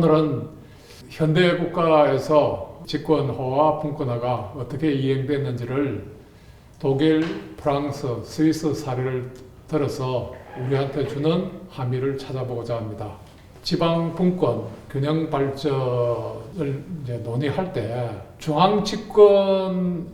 오늘은 현대 국가에서 집권화와 분권화가 어떻게 이행됐는지를 독일, 프랑스, 스위스 사례를 들어서 우리한테 주는 함의를 찾아보고자 합니다. 지방 분권, 균형 발전을 이제 논의할 때 중앙 집권을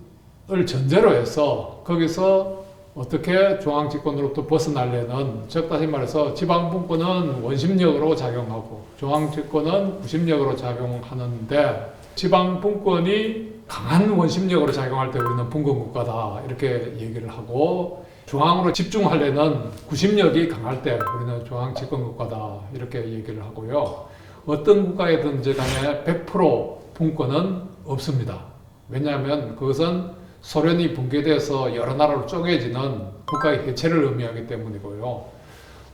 전제로 해서 거기서 어떻게 중앙 집권으로부터 벗어나려는, 즉 다시 말해서 지방 분권은 원심력으로 작용하고 중앙 집권은 구심력으로 작용하는데, 지방 분권이 강한 원심력으로 작용할 때 우리는 분권 국가다 이렇게 얘기를 하고, 중앙으로 집중하려는 구심력이 강할 때 우리는 중앙 집권 국가다 이렇게 얘기를 하고요. 어떤 국가에든지 간에 100% 분권은 없습니다. 왜냐하면 그것은 소련이 붕괴돼서 여러 나라로 쪼개지는 국가의 해체를 의미하기 때문이고요.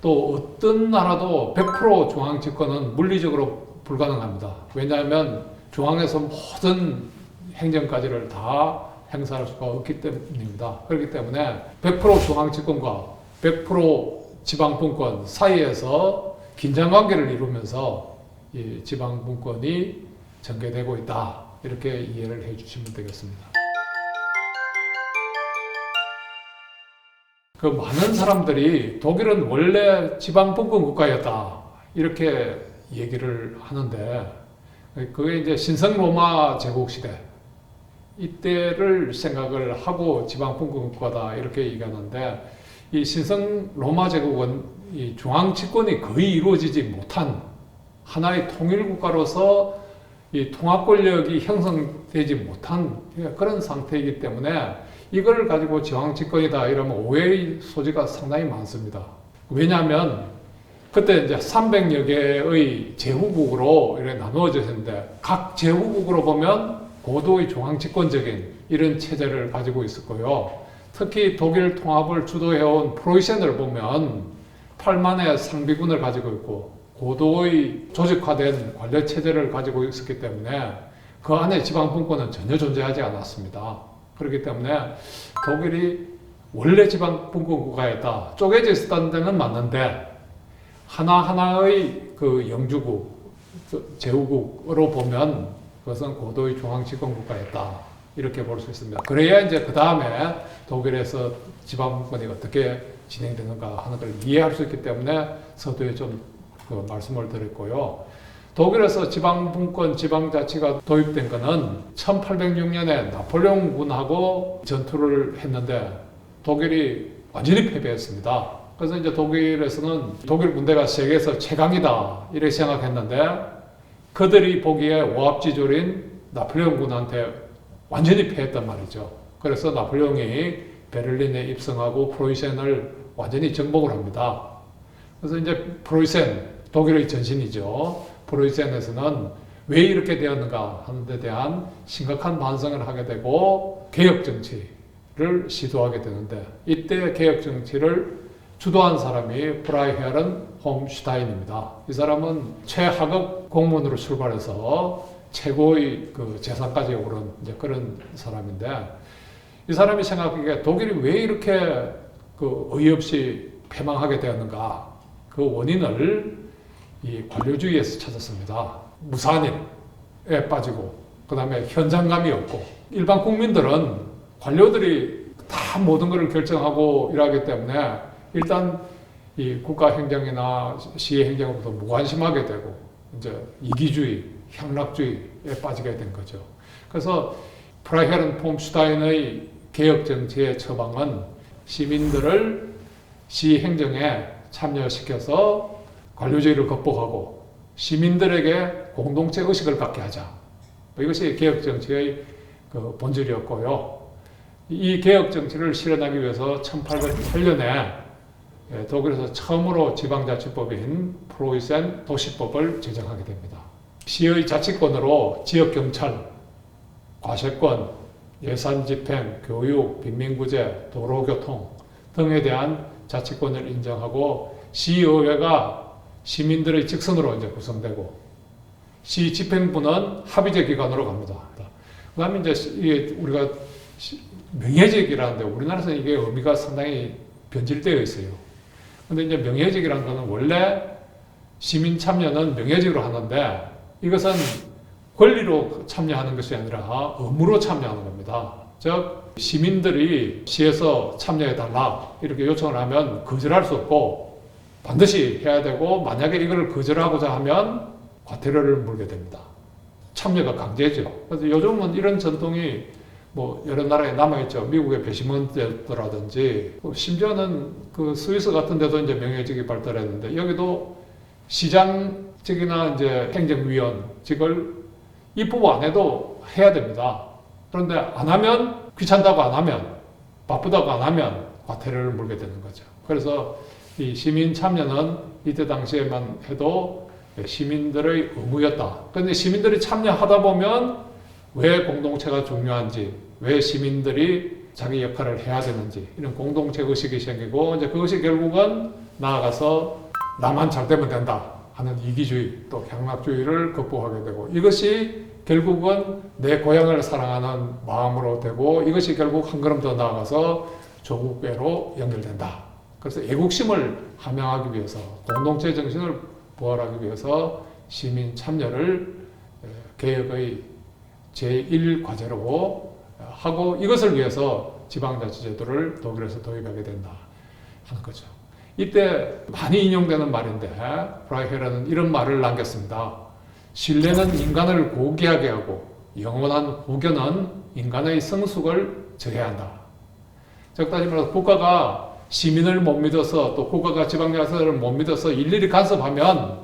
또 어떤 나라도 100% 중앙 집권은 물리적으로 불가능합니다. 왜냐하면 중앙에서 모든 행정까지를 다 행사할 수가 없기 때문입니다. 그렇기 때문에 100% 중앙 집권과 100% 지방 분권 사이에서 긴장관계를 이루면서 이 지방 분권이 전개되고 있다, 이렇게 이해를 해 주시면 되겠습니다. 그 많은 사람들이 독일은 원래 지방 분권 국가였다 이렇게 얘기를 하는데, 그게 이제 신성 로마 제국 시대 이때를 생각을 하고 지방 분권 국가다 이렇게 얘기하는데, 이 신성 로마 제국은 이 중앙 집권이 거의 이루어지지 못한 하나의 통일 국가로서 이 통합 권력이 형성되지 못한 그런 상태이기 때문에 이걸 가지고 중앙 집권이다 이러면 오해의 소지가 상당히 많습니다. 왜냐하면 그때 이제 300여 개의 제후국으로 이렇게 나누어져 있는데, 각 제후국으로 보면 고도의 중앙 집권적인 이런 체제를 가지고 있었고요. 특히 독일 통합을 주도해온 프로이센을 보면 8만의 상비군을 가지고 있고 고도의 조직화된 관료 체제를 가지고 있었기 때문에 그 안에 지방 분권은 전혀 존재하지 않았습니다. 그렇기 때문에 독일이 원래 지방 분권 국가였다, 쪼개져 있었다는 데는 맞는데, 하나하나의 그 영주국, 제후국으로 보면 그것은 고도의 중앙 집권 국가였다 이렇게 볼 수 있습니다. 그래야 이제 그 다음에 독일에서 지방 분권이 어떻게 진행되는가 하는 걸 이해할 수 있기 때문에 서두에 좀 그 말씀을 드렸고요. 독일에서 지방 분권, 지방자치가 도입된 것은 1806년에 나폴레옹군하고 전투를 했는데 독일이 완전히 패배했습니다. 그래서 이제 독일에서는 독일 군대가 세계에서 최강이다 이렇게 생각했는데, 그들이 보기에 오합지졸인 나폴레옹군한테 완전히 패했단 말이죠. 그래서 나폴레옹이 베를린에 입성하고 프로이센을 완전히 정복을 합니다. 그래서 이제 프로이센, 독일의 전신이죠. 프로이센에서는 왜 이렇게 되었는가 하는 데 대한 심각한 반성을 하게 되고 개혁 정치를 시도하게 되는데, 이때 개혁 정치를 주도한 사람이 프라이헤른 홈슈타인입니다. 이 사람은 최하급 공무원으로 출발해서 최고의 그 재산까지 오른 이제 그런 사람인데, 이 사람이 생각하기에 독일이 왜 이렇게 그 어이없이 패망하게 되었는가, 그 원인을 이 관료주의에서 찾았습니다. 무산일에 빠지고, 그 다음에 현장감이 없고, 일반 국민들은 관료들이 다 모든 것을 결정하고 일하기 때문에 일단 이 국가 행정이나 시의 행정으로부터 무관심하게 되고 이제 이기주의, 향락주의에 빠지게 된 거죠. 그래서 프라이헤른 홈슈타인의 개혁 정치의 처방은 시민들을 시 행정에 참여시켜서 관료주의를 극복하고 시민들에게 공동체 의식을 갖게 하자. 이것이 개혁 정치의 그 본질이었고요. 이 개혁 정치를 실현하기 위해서 1808년에 독일에서 처음으로 지방자치법인 프로이센 도시법을 제정하게 됩니다. 시의 자치권으로 지역경찰, 과세권, 예산집행, 교육, 빈민구제, 도로교통 등에 대한 자치권을 인정하고, 시의회가 시민들의 직선으로 이제 구성되고, 시 집행부는 합의제 기관으로 갑니다. 그 다음에 이제 이게 우리가 명예직이라는데 우리나라에서 이게 의미가 상당히 변질되어 있어요. 근데 이제 명예직이라는 거는 원래 시민 참여는 명예직으로 하는데, 이것은 권리로 참여하는 것이 아니라 의무로 참여하는 겁니다. 즉 시민들이 시에서 참여해달라 이렇게 요청을 하면 거절할 수 없고 반드시 해야 되고, 만약에 이걸 거절하고자 하면 과태료를 물게 됩니다. 참여가 강제죠. 그래서 요즘은 이런 전통이 뭐 여러 나라에 남아있죠. 미국의 배심원제도라든지, 심지어는 그 스위스 같은 데도 이제 명예직이 발달했는데, 여기도 시장직이나 이제 행정위원직을 입법 안 해도 해야 됩니다. 그런데 안 하면, 귀찮다고 안 하면, 바쁘다고 안 하면 과태료를 물게 되는 거죠. 그래서 이 시민 참여는 이때 당시에만 해도 시민들의 의무였다. 그런데 시민들이 참여하다 보면 왜 공동체가 중요한지, 왜 시민들이 자기 역할을 해야 되는지, 이런 공동체 의식이 생기고, 이제 그것이 결국은 나아가서 나만 잘 되면 된다 하는 이기주의, 또 향락주의를 극복하게 되고, 이것이 결국은 내 고향을 사랑하는 마음으로 되고, 이것이 결국 한 걸음 더 나아가서 조국애로 연결된다. 그래서 애국심을 함양하기 위해서, 공동체 정신을 부활하기 위해서 시민 참여를 개혁의 제1과제로 하고, 이것을 위해서 지방자치제도를 독일에서 도입하게 된다 하는 거죠. 이때 많이 인용되는 말인데, 프라이헤르는 이런 말을 남겼습니다. 신뢰는 인간을 고귀하게 하고 영원한 후견은 인간의 성숙을 저해한다. 즉 다시 말해서 국가가 시민을 못 믿어서, 또 국가가 지방자치단체를 못 믿어서 일일이 간섭하면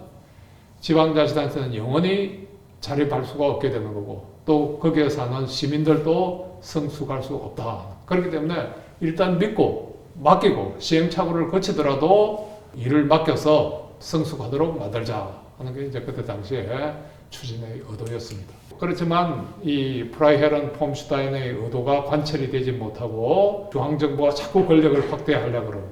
지방자치단체는 영원히 자립할 수가 없게 되는 거고, 또 거기에 사는 시민들도 성숙할 수 없다. 그렇기 때문에 일단 믿고 맡기고 시행착오를 거치더라도 일을 맡겨서 성숙하도록 만들자 하는 게 이제 그때 당시에 추진의 의도였습니다. 그렇지만 이 프라이헤른 폼슈타인의 의도가 관철이 되지 못하고, 중앙정부가 자꾸 권력을 확대하려고 그러고,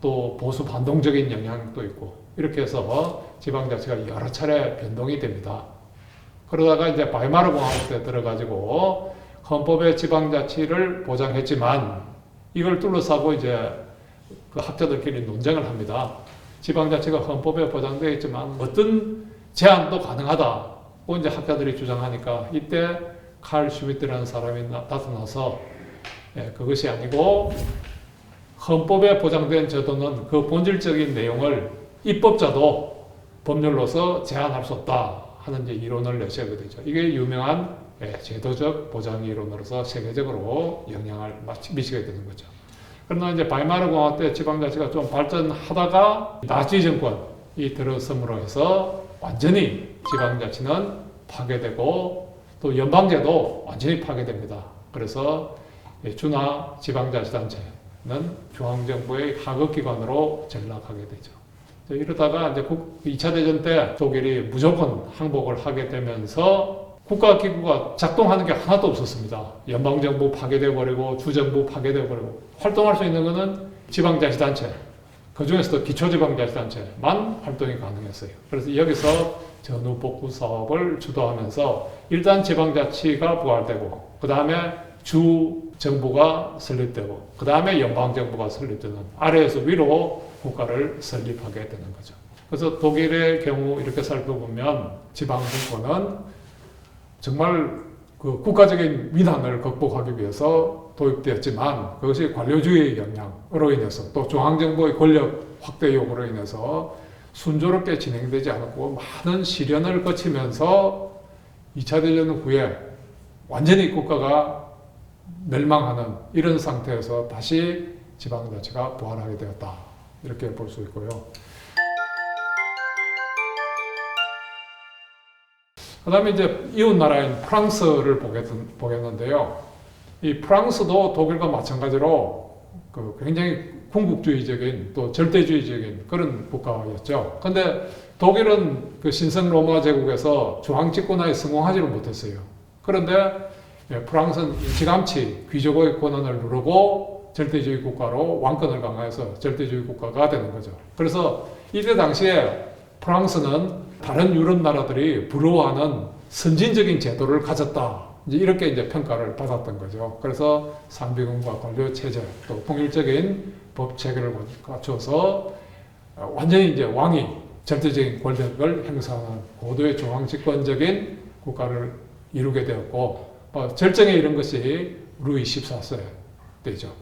또 보수 반동적인 영향도 있고, 이렇게 해서 지방자치가 여러 차례 변동이 됩니다. 그러다가 이제 바이마르 공화국 때 들어가지고 헌법에 지방자치를 보장했지만, 이걸 둘러싸고 이제 그 학자들끼리 논쟁을 합니다. 지방자치가 헌법에 보장되어 있지만 어떤 제한도 가능하다고 이제 학자들이 주장하니까, 이때 칼 슈미트라는 사람이 나타나서 그것이 아니고 헌법에 보장된 제도는 그 본질적인 내용을 입법자도 법률로서 제한할 수 없다 하는 이제 이론을 내세우게 되죠. 이게 유명한 제도적 보장 이론으로서 세계적으로 영향을 미치게 되는 거죠. 그러나 이제 바이마르 공화국 때 지방자치가 좀 발전하다가 나치 정권이 들어섬으로 해서 완전히 지방자치는 파괴되고, 또 연방제도 완전히 파괴됩니다. 그래서 주나 지방자치단체는 중앙정부의 하급기관으로 전락하게 되죠. 이러다가 이제 2차 대전 때 독일이 무조건 항복을 하게 되면서 국가기구가 작동하는 게 하나도 없었습니다. 연방정부 파괴되어 버리고, 주정부 파괴되어 버리고, 활동할 수 있는 것은 지방자치단체, 그 중에서도 기초지방자치단체만 활동이 가능했어요. 그래서 여기서 전후복구 사업을 주도하면서 일단 지방자치가 부활되고, 그 다음에 주정부가 설립되고, 그 다음에 연방정부가 설립되는, 아래에서 위로 국가를 설립하게 되는 거죠. 그래서 독일의 경우 이렇게 살펴보면 지방정권은 정말 그 국가적인 위난을 극복하기 위해서 도입되었지만, 그것이 관료주의의 영향으로 인해서, 또 중앙정부의 권력 확대 요구로 인해서 순조롭게 진행되지 않았고, 많은 시련을 거치면서 2차 대전 후에 완전히 국가가 멸망하는 이런 상태에서 다시 지방자치가 부활하게 되었다, 이렇게 볼 수 있고요. 그 다음에 이제 이웃 나라인 프랑스를 보겠는데요. 이 프랑스도 독일과 마찬가지로 그 굉장히 군국주의적인, 또 절대주의적인 그런 국가였죠. 근데 독일은 그 신성 로마 제국에서 중앙 집권화에 성공하지를 못했어요. 그런데 프랑스는 일찌감치 귀족의 권한을 누르고 절대주의 국가로 왕권을 강화해서 절대주의 국가가 되는 거죠. 그래서 이때 당시에 프랑스는 다른 유럽 나라들이 부러워하는 선진적인 제도를 가졌다, 이제 이렇게 이제 평가를 받았던 거죠. 그래서 상비군과 관료 체제, 또 통일적인 법 체계를 갖춰서 완전히 이제 왕이 절대적인 권력을 행사하는 고도의 중앙집권적인 국가를 이루게 되었고, 절정에 이른 것이 루이 14세 때죠.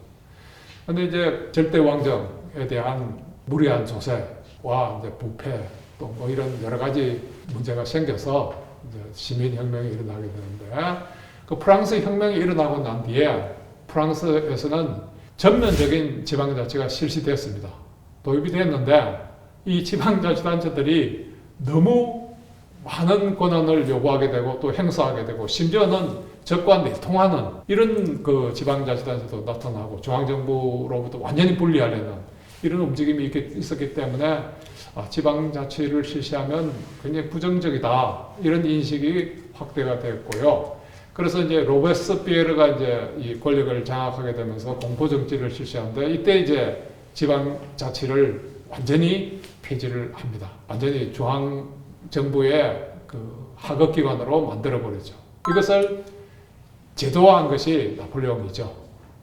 근데 이제 절대 왕정에 대한 무리한 조세와 이제 부패 또 뭐 이런 여러 가지 문제가 생겨서 이제 시민혁명이 일어나게 되는데, 그 프랑스 혁명이 일어나고 난 뒤에 프랑스에서는 전면적인 지방자치가 실시됐습니다. 도입이 됐는데 이 지방자치단체들이 너무 많은 권한을 요구하게 되고 또 행사하게 되고 심지어는 적과 내통하는 이런 그 지방자치단체도 나타나고 중앙정부로부터 완전히 분리하려는 이런 움직임이 있었기 때문에 지방자치를 실시하면 굉장히 부정적이다 이런 인식이 확대가 됐고요. 그래서 이제 로베스피에르가 이제 이 권력을 장악하게 되면서 공포정치를 실시하는데 이때 이제 지방자치를 완전히 폐지를 합니다. 완전히 중앙정부의 그 하급기관으로 만들어버렸죠. 이것을 제도화한 것이 나폴레옹이죠.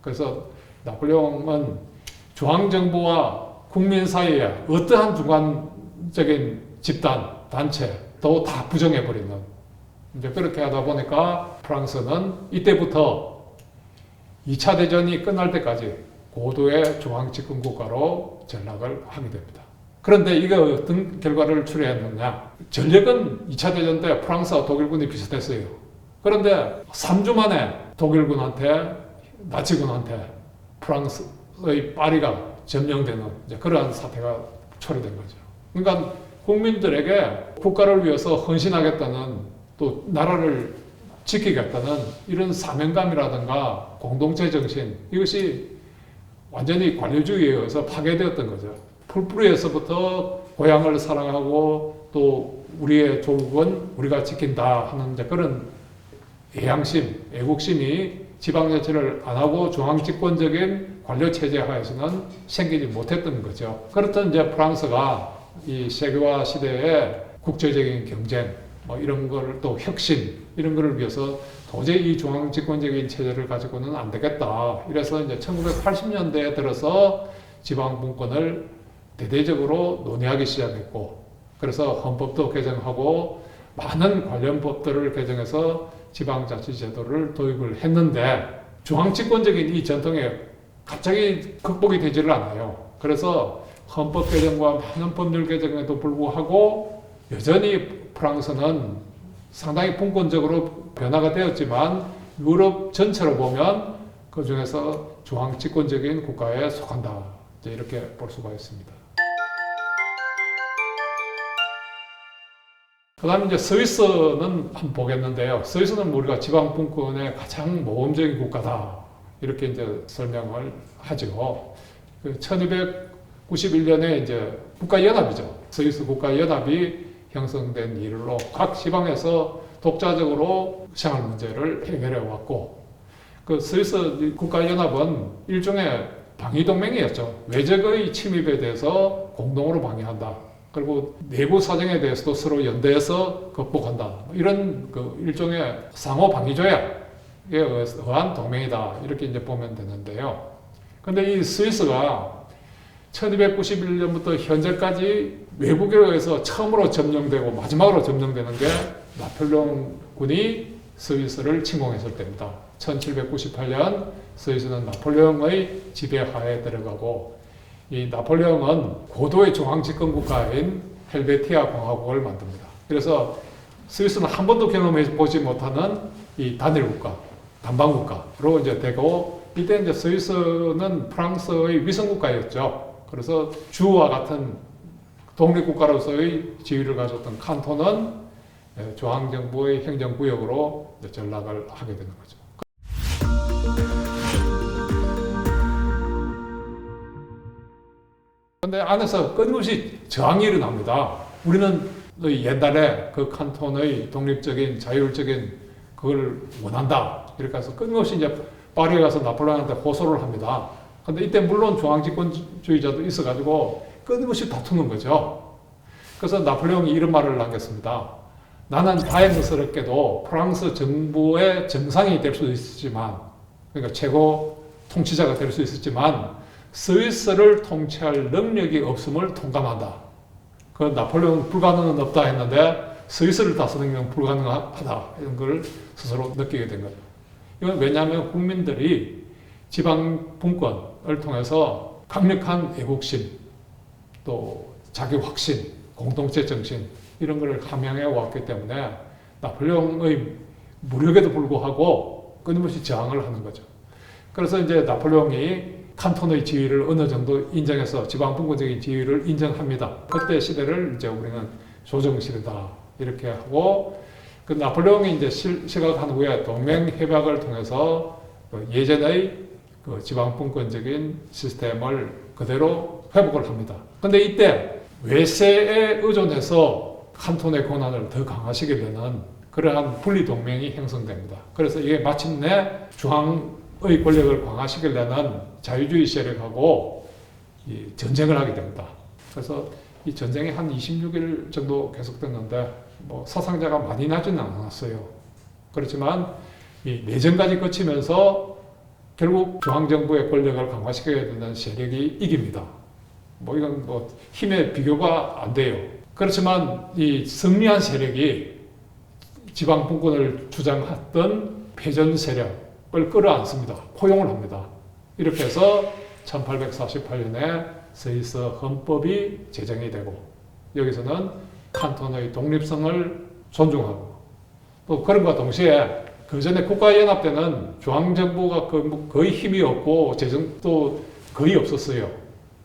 그래서 나폴레옹은 중앙정부와 국민 사이에 어떠한 주관적인 집단, 단체도 다 부정해버리는, 이제 그렇게 하다 보니까 프랑스는 이때부터 2차 대전이 끝날 때까지 고도의 중앙집권 국가로 전락을 하게 됩니다. 그런데 이게 어떤 결과를 초래했느냐? 전력은 2차 대전 때 프랑스와 독일군이 비슷했어요. 그런데 3주 만에 독일군한테, 나치군한테 프랑스의 파리가 점령되는 그러한 사태가 초래된 거죠. 그러니까 국민들에게 국가를 위해서 헌신하겠다는, 또 나라를 지키겠다는 이런 사명감이라든가 공동체 정신, 이것이 완전히 관료주의에 의해서 파괴되었던 거죠. 풀뿌리에서부터 고향을 사랑하고 또 우리의 조국은 우리가 지킨다 하는 그런 애양심, 애국심이 지방자치를 안 하고 중앙집권적인 관료체제 하에서는 생기지 못했던 거죠. 그렇던 이제 프랑스가 이 세계화 시대에 국제적인 경쟁, 뭐 이런 걸 또 혁신, 이런 거를 위해서 도저히 이 중앙집권적인 체제를 가지고는 안 되겠다. 이래서 이제 1980년대에 들어서 지방분권을 대대적으로 논의하기 시작했고, 그래서 헌법도 개정하고 많은 관련 법들을 개정해서 지방자치제도를 도입을 했는데 중앙집권적인 이 전통에 갑자기 극복이 되지를 않아요. 그래서 헌법 개정과 많은 법률 개정에도 불구하고 여전히 프랑스는 상당히 분권적으로 변화가 되었지만 유럽 전체로 보면 그 중에서 중앙집권적인 국가에 속한다. 이렇게 볼 수가 있습니다. 그 다음에 이제 스위스는 한번 보겠는데요. 스위스는 우리가 지방분권의 가장 모범적인 국가다. 이렇게 이제 설명을 하죠. 1291년에 이제 국가연합이죠. 스위스 국가연합이 형성된 이후로 각 지방에서 독자적으로 생활 문제를 해결해 왔고, 그 스위스 국가연합은 일종의 방위동맹이었죠. 외적의 침입에 대해서 공동으로 방위한다. 그리고 내부 사정에 대해서도 서로 연대해서 극복한다. 이런 그 일종의 상호 방위 조약에 의한 동맹이다. 이렇게 이제 보면 되는데요. 근데 이 스위스가 1291년부터 현재까지 외국에 의해서 처음으로 점령되고 마지막으로 점령되는 게 나폴레옹 군이 스위스를 침공했을 때입니다. 1798년 스위스는 나폴레옹의 지배하에 들어가고, 이 나폴레옹은 고도의 중앙집권 국가인 헬베티아 공화국을 만듭니다. 그래서 스위스는 한 번도 경험해 보지 못하는 이 단일 국가, 단방 국가로 이제 되고, 이때 이제 스위스는 프랑스의 위성 국가였죠. 그래서 주와 같은 독립국가로서의 지위를 가졌던 칸톤은 중앙정부의 행정구역으로 전락을 하게 되는 거죠. 그런데 안에서 끊임없이 저항이 일어납니다. 우리는 옛날에 그 칸톤의 독립적인 자율적인 그걸 원한다. 이렇게 해서 끊임없이 이제 파리에 가서 나폴레옹한테 호소를 합니다. 근데 이때 물론 중앙집권주의자도 있어가지고 끊임없이 다투는 거죠. 그래서 나폴레옹이 이런 말을 남겼습니다. 나는 다행스럽게도 프랑스 정부의 정상이 될 수 있었지만, 그러니까 최고 통치자가 될 수 있었지만 스위스를 통치할 능력이 없음을 통감한다. 그 나폴레옹 불가능은 없다 했는데 스위스를 다스리는 건 불가능하다 이런 걸 스스로 느끼게 된 거죠. 이건 왜냐하면 국민들이 지방 분권을 통해서 강력한 애국심, 또 자기 확신, 공동체 정신 이런 걸 함양해 왔기 때문에 나폴레옹의 무력에도 불구하고 끊임없이 저항을 하는 거죠. 그래서 이제 나폴레옹이 칸톤의 지위를 어느 정도 인정해서 지방 분권적인 지위를 인정합니다. 그때 시대를 이제 우리는 조정시대다 이렇게 하고 그 나폴레옹이 이제 시각한 후에 동맹 협약을 통해서 예전의 그 지방 분권적인 시스템을 그대로 회복을 합니다. 근데 이때 외세에 의존해서 칸톤의 권한을 더 강화시키려는 그러한 분리 동맹이 형성됩니다. 그래서 이게 마침내 중앙의 권력을 강화시키려는 자유주의 세력하고 전쟁을 하게 됩니다. 그래서 이 전쟁이 한 26일 정도 계속됐는데 뭐 사상자가 많이 나지는 않았어요. 그렇지만 이 내전까지 거치면서 결국 중앙정부의 권력을 강화시켜야 되는 세력이 이깁니다. 뭐 이건 뭐 힘의 비교가 안 돼요. 그렇지만 이 승리한 세력이 지방 분권을 주장했던 패전 세력을 끌어안습니다. 포용을 합니다. 이렇게 해서 1848년에 스위스 헌법이 제정이 되고 여기서는 칸톤의 독립성을 존중하고 또 그런과 동시에 그 전에 국가연합 때는 중앙정부가 거의 힘이 없고 재정도 거의 없었어요.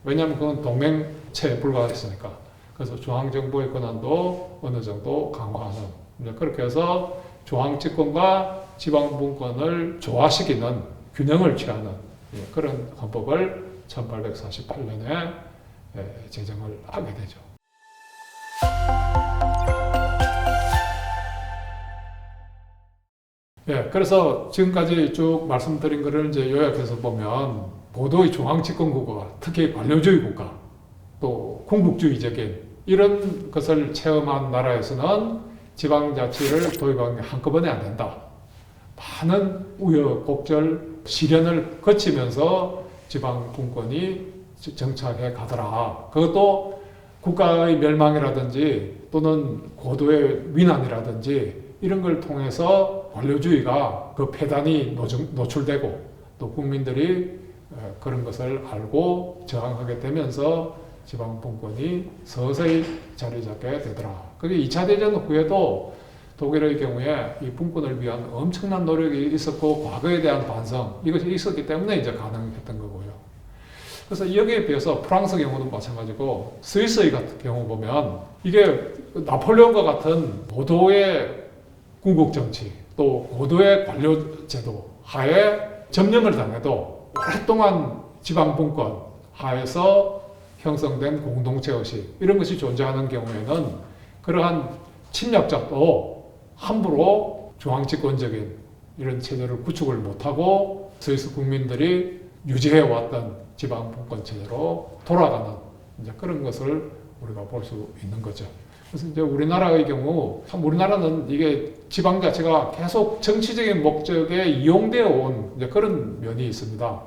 왜냐하면 그건 동맹체에 불과했으니까. 그래서 중앙정부의 권한도 어느 정도 강화하는 그렇게 해서 중앙집권과 지방분권을 조화시키는 균형을 취하는 그런 헌법을 1848년에 제정을 하게 되죠. 그래서 지금까지 쭉 말씀드린 것을 이제 요약해서 보면 고도의 중앙집권 국가, 특히 관료주의 국가, 또 군국주의적인 이런 것을 체험한 나라에서는 지방자치를 도입하는 게 한꺼번에 안 된다. 많은 우여곡절, 시련을 거치면서 지방분권이 정착해 가더라. 그것도 국가의 멸망이라든지 또는 고도의 위난이라든지 이런 걸 통해서 관료주의가 그 폐단이 노출되고 또 국민들이 그런 것을 알고 저항하게 되면서 지방분권이 서서히 자리 잡게 되더라. 그게 2차 대전 후에도 독일의 경우에 이 분권을 위한 엄청난 노력이 있었고 과거에 대한 반성 이것이 있었기 때문에 이제 가능했던 거고요. 그래서 여기에 비해서 프랑스 경우도 마찬가지고 스위스의 같은 경우 보면 이게 나폴레옹과 같은 고도의 군국 정치 또 고도의 관료 제도 하에 점령을 당해도 오랫동안 지방 분권 하에서 형성된 공동체 의식 이런 것이 존재하는 경우에는 그러한 침략자도 함부로 중앙집권적인 이런 체제를 구축을 못하고 스위스 국민들이 유지해왔던 지방 분권 체제로 돌아가는 이제 그런 것을 우리가 볼 수 있는 거죠. 그래서 이제 우리나라의 경우 참 우리나라는 이게 지방자치가 계속 정치적인 목적에 이용되어 온 이제 그런 면이 있습니다.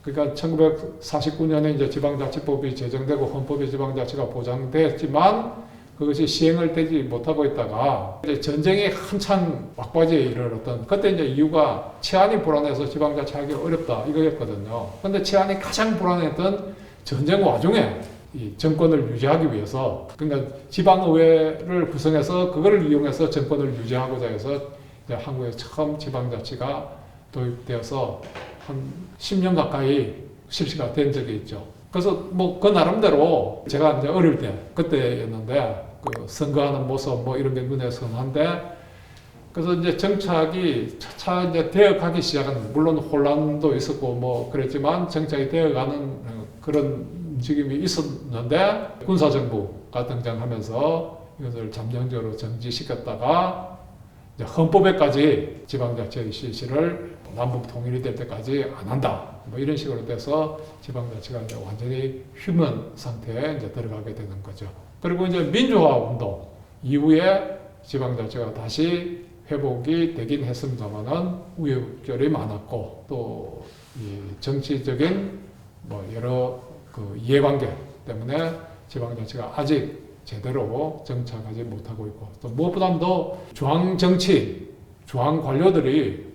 그러니까 1949년에 이제 지방자치법이 제정되고 헌법에 지방자치가 보장됐지만 그것이 시행을 되지 못하고 있다가 이제 전쟁이 한창 막바지에 이르렀던 그때 이제 이유가 치안이 불안해서 지방자치하기 어렵다 이거였거든요. 그런데 치안이 가장 불안했던 전쟁 와중에 이 정권을 유지하기 위해서 그러니까 지방의회를 구성해서 그거를 이용해서 정권을 유지하고자 해서 이제 한국에 처음 지방자치가 도입되어서 한 10년 가까이 실시가 된 적이 있죠. 그래서 뭐 그 나름대로 제가 이제 어릴 때 그때였는데 그 선거하는 모습 뭐 이런 게 눈에 선한데 그래서 이제 정착이 차차 이제 되어가기 시작한 물론 혼란도 있었고 뭐 그랬지만 정착이 되어가는 그런 움직임이 있었는데 군사정부가 등장하면서 이것을 잠정적으로 정지시켰다가 이제 헌법에까지 지방자치의 실시를 남북 통일이 될 때까지 안 한다. 뭐 이런 식으로 돼서 지방자치가 이제 완전히 휴면 상태에 이제 들어가게 되는 거죠. 그리고 이제 민주화 운동 이후에 지방자치가 다시 회복이 되긴 했습니다만은 우여곡절이 많았고 또 이 정치적인 뭐 여러 그 이해관계 때문에 지방자치가 아직 제대로 정착하지 못하고 있고, 또 무엇보다도 중앙 정치, 중앙 관료들이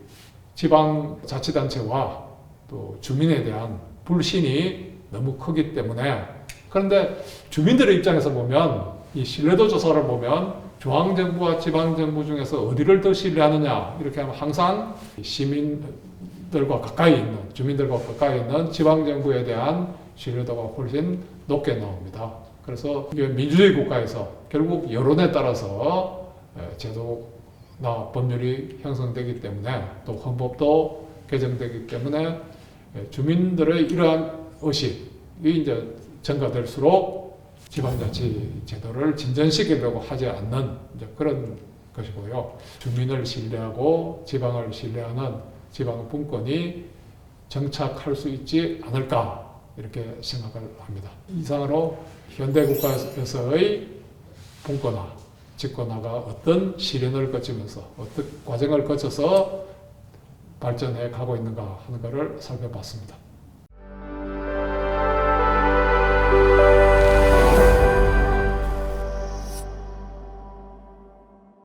지방자치단체와 또 주민에 대한 불신이 너무 크기 때문에, 그런데 주민들의 입장에서 보면 이 신뢰도 조사를 보면 중앙정부와 지방정부 중에서 어디를 더 신뢰하느냐 이렇게 하면 항상 시민들과 가까이 있는, 주민들과 가까이 있는 지방정부에 대한 신뢰도가 훨씬 높게 나옵니다. 그래서 민주주의 국가에서 결국 여론에 따라서 제도나 법률이 형성되기 때문에, 또 헌법도 개정되기 때문에 주민들의 이러한 의식이 이제 증가될수록 지방자치 제도를 진전시키려고 하지 않는 이제 그런 것이고요. 주민을 신뢰하고 지방을 신뢰하는 지방분권이 정착할 수 있지 않을까 이렇게 생각을 합니다. 이상으로 현대국가에서의 분권화, 집권화가 어떤 시련을 거치면서 어떤 과정을 거쳐서 발전해 가고 있는가 하는 것을 살펴봤습니다.